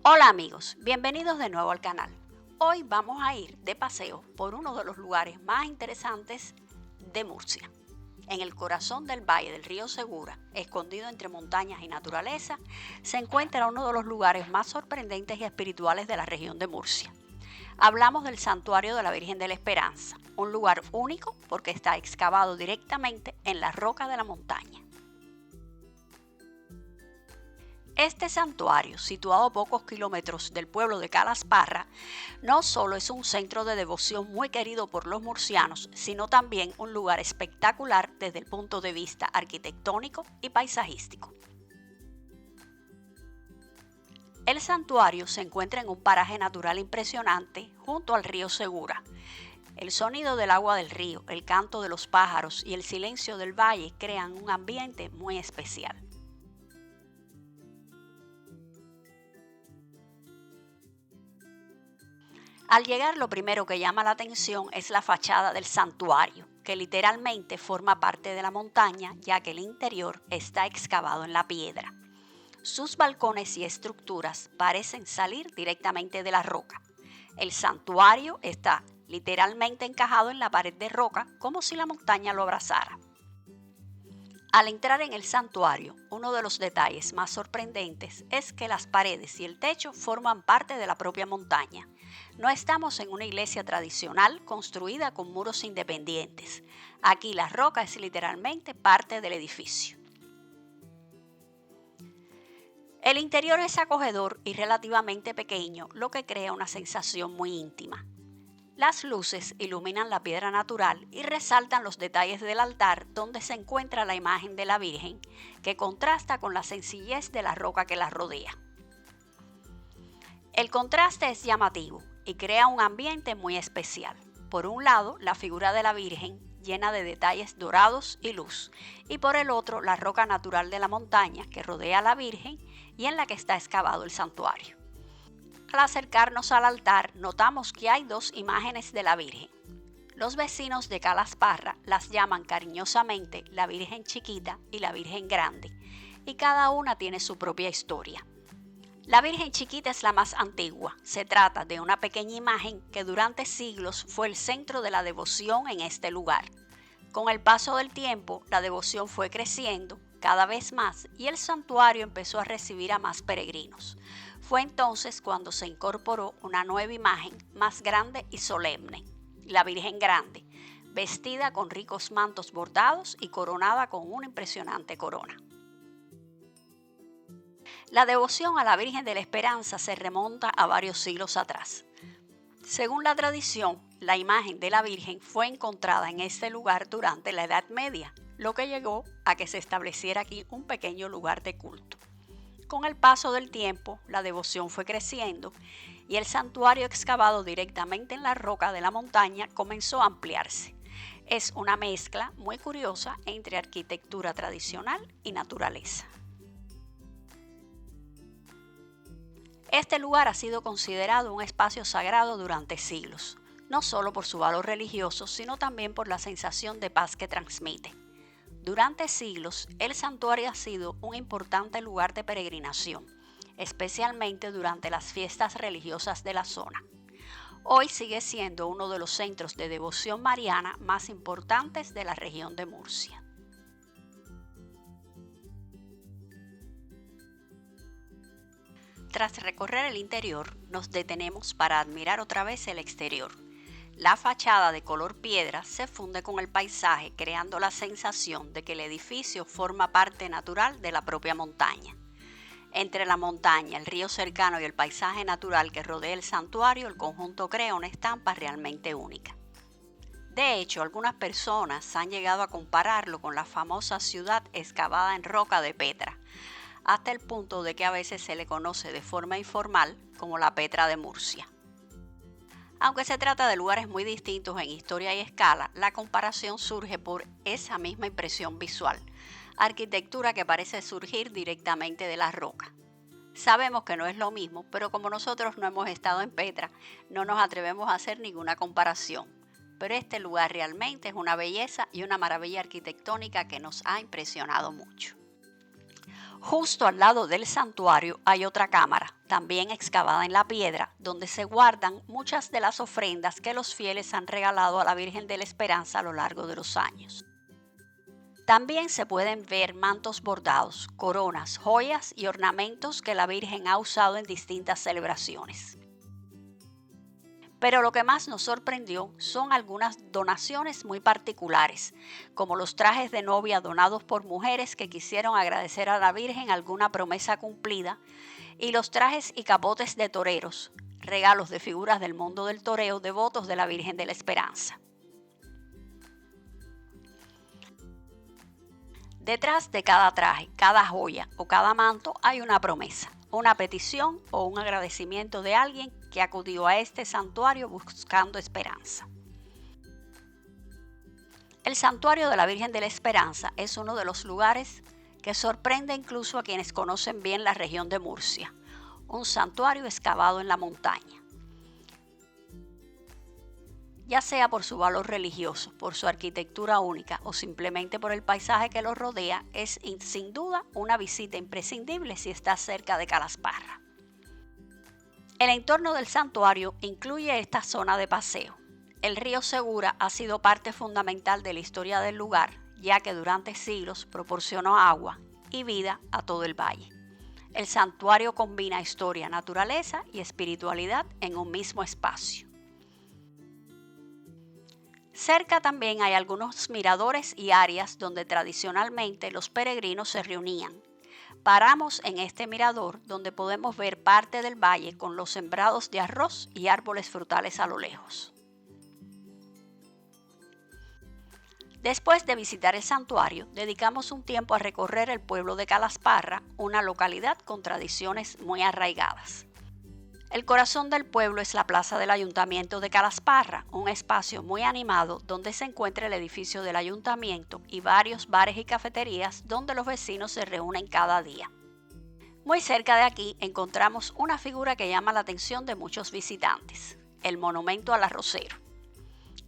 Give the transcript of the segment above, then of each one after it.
Hola amigos, bienvenidos de nuevo al canal. Hoy vamos a ir de paseo por uno de los lugares más interesantes de Murcia. En el corazón del valle del río Segura, escondido entre montañas y naturaleza, se encuentra uno de los lugares más sorprendentes y espirituales de la región de Murcia. Hablamos del Santuario de la Virgen de la Esperanza, un lugar único porque está excavado directamente en la roca de la montaña. Este santuario, situado a pocos kilómetros del pueblo de Calasparra, no solo es un centro de devoción muy querido por los murcianos, sino también un lugar espectacular desde el punto de vista arquitectónico y paisajístico. El santuario se encuentra en un paraje natural impresionante junto al río Segura. El sonido del agua del río, el canto de los pájaros y el silencio del valle crean un ambiente muy especial. Al llegar, lo primero que llama la atención es la fachada del santuario, que literalmente forma parte de la montaña, ya que el interior está excavado en la piedra. Sus balcones y estructuras parecen salir directamente de la roca. El santuario está literalmente encajado en la pared de roca, como si la montaña lo abrazara. Al entrar en el santuario, uno de los detalles más sorprendentes es que las paredes y el techo forman parte de la propia montaña. No estamos en una iglesia tradicional construida con muros independientes. Aquí la roca es literalmente parte del edificio. El interior es acogedor y relativamente pequeño, lo que crea una sensación muy íntima. Las luces iluminan la piedra natural y resaltan los detalles del altar donde se encuentra la imagen de la Virgen, que contrasta con la sencillez de la roca que la rodea. El contraste es llamativo y crea un ambiente muy especial. Por un lado, la figura de la Virgen, llena de detalles dorados y luz, y por el otro, la roca natural de la montaña que rodea a la Virgen y en la que está excavado el santuario. Al acercarnos al altar, notamos que hay dos imágenes de la Virgen. Los vecinos de Calasparra las llaman cariñosamente la Virgen Chiquita y la Virgen Grande, y cada una tiene su propia historia. La Virgen Chiquita es la más antigua. Se trata de una pequeña imagen que durante siglos fue el centro de la devoción en este lugar. Con el paso del tiempo, la devoción fue creciendo cada vez más y el santuario empezó a recibir a más peregrinos. Fue entonces cuando se incorporó una nueva imagen más grande y solemne, la Virgen Grande, vestida con ricos mantos bordados y coronada con una impresionante corona. La devoción a la Virgen de la Esperanza se remonta a varios siglos atrás. Según la tradición, la imagen de la Virgen fue encontrada en este lugar durante la Edad Media, lo que llegó a que se estableciera aquí un pequeño lugar de culto. Con el paso del tiempo, la devoción fue creciendo y el santuario excavado directamente en la roca de la montaña comenzó a ampliarse. Es una mezcla muy curiosa entre arquitectura tradicional y naturaleza. Este lugar ha sido considerado un espacio sagrado durante siglos, no solo por su valor religioso, sino también por la sensación de paz que transmite. Durante siglos, el santuario ha sido un importante lugar de peregrinación, especialmente durante las fiestas religiosas de la zona. Hoy sigue siendo uno de los centros de devoción mariana más importantes de la región de Murcia. Tras recorrer el interior, nos detenemos para admirar otra vez el exterior. La fachada de color piedra se funde con el paisaje, creando la sensación de que el edificio forma parte natural de la propia montaña. Entre la montaña, el río cercano y el paisaje natural que rodea el santuario, el conjunto crea una estampa realmente única. De hecho, algunas personas han llegado a compararlo con la famosa ciudad excavada en roca de Petra, hasta el punto de que a veces se le conoce de forma informal como la Petra de Murcia. Aunque se trata de lugares muy distintos en historia y escala, la comparación surge por esa misma impresión visual, arquitectura que parece surgir directamente de la roca. Sabemos que no es lo mismo, pero como nosotros no hemos estado en Petra, no nos atrevemos a hacer ninguna comparación. Pero este lugar realmente es una belleza y una maravilla arquitectónica que nos ha impresionado mucho. Justo al lado del santuario hay otra cámara, también excavada en la piedra, donde se guardan muchas de las ofrendas que los fieles han regalado a la Virgen de la Esperanza a lo largo de los años. También se pueden ver mantos bordados, coronas, joyas y ornamentos que la Virgen ha usado en distintas celebraciones. Pero lo que más nos sorprendió son algunas donaciones muy particulares, como los trajes de novia donados por mujeres que quisieron agradecer a la Virgen alguna promesa cumplida, y los trajes y capotes de toreros, regalos de figuras del mundo del toreo devotos de la Virgen de la Esperanza. Detrás de cada traje, cada joya o cada manto hay una promesa, una petición o un agradecimiento de alguien que acudió a este santuario buscando esperanza. El santuario de la Virgen de la Esperanza es uno de los lugares que sorprende incluso a quienes conocen bien la región de Murcia, un santuario excavado en la montaña. Ya sea por su valor religioso, por su arquitectura única o simplemente por el paisaje que lo rodea, es sin duda una visita imprescindible si estás cerca de Calasparra. El entorno del santuario incluye esta zona de paseo. El río Segura ha sido parte fundamental de la historia del lugar, ya que durante siglos proporcionó agua y vida a todo el valle. El santuario combina historia, naturaleza y espiritualidad en un mismo espacio. Cerca también hay algunos miradores y áreas donde tradicionalmente los peregrinos se reunían. Paramos en este mirador donde podemos ver parte del valle con los sembrados de arroz y árboles frutales a lo lejos. Después de visitar el santuario, dedicamos un tiempo a recorrer el pueblo de Calasparra, una localidad con tradiciones muy arraigadas. El corazón del pueblo es la plaza del Ayuntamiento de Calasparra, un espacio muy animado donde se encuentra el edificio del ayuntamiento y varios bares y cafeterías donde los vecinos se reúnen cada día. Muy cerca de aquí encontramos una figura que llama la atención de muchos visitantes, el monumento al arrocero.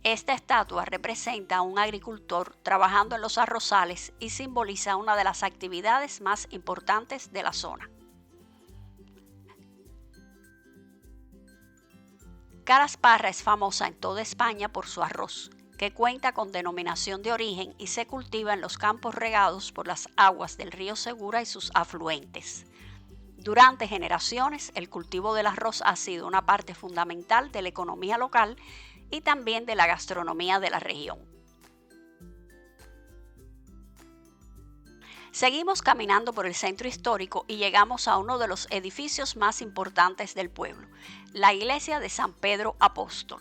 Esta estatua representa a un agricultor trabajando en los arrozales y simboliza una de las actividades más importantes de la zona. Calasparra es famosa en toda España por su arroz, que cuenta con denominación de origen y se cultiva en los campos regados por las aguas del río Segura y sus afluentes. Durante generaciones, el cultivo del arroz ha sido una parte fundamental de la economía local y también de la gastronomía de la región. Seguimos caminando por el centro histórico y llegamos a uno de los edificios más importantes del pueblo, la iglesia de San Pedro Apóstol.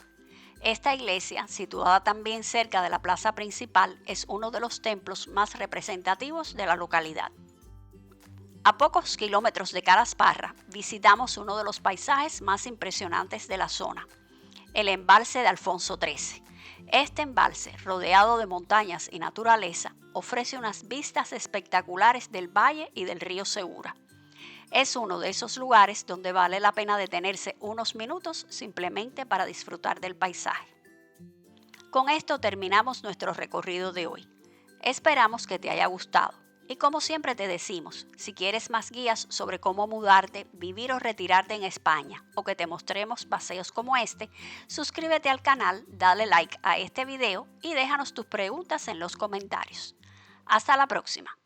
Esta iglesia, situada también cerca de la plaza principal, es uno de los templos más representativos de la localidad. A pocos kilómetros de Calasparra, visitamos uno de los paisajes más impresionantes de la zona, el embalse de Alfonso XIII. Este embalse, rodeado de montañas y naturaleza, ofrece unas vistas espectaculares del valle y del río Segura. Es uno de esos lugares donde vale la pena detenerse unos minutos simplemente para disfrutar del paisaje. Con esto terminamos nuestro recorrido de hoy. Esperamos que te haya gustado. Y como siempre te decimos, si quieres más guías sobre cómo mudarte, vivir o retirarte en España, o que te mostremos paseos como este, suscríbete al canal, dale like a este video y déjanos tus preguntas en los comentarios. Hasta la próxima.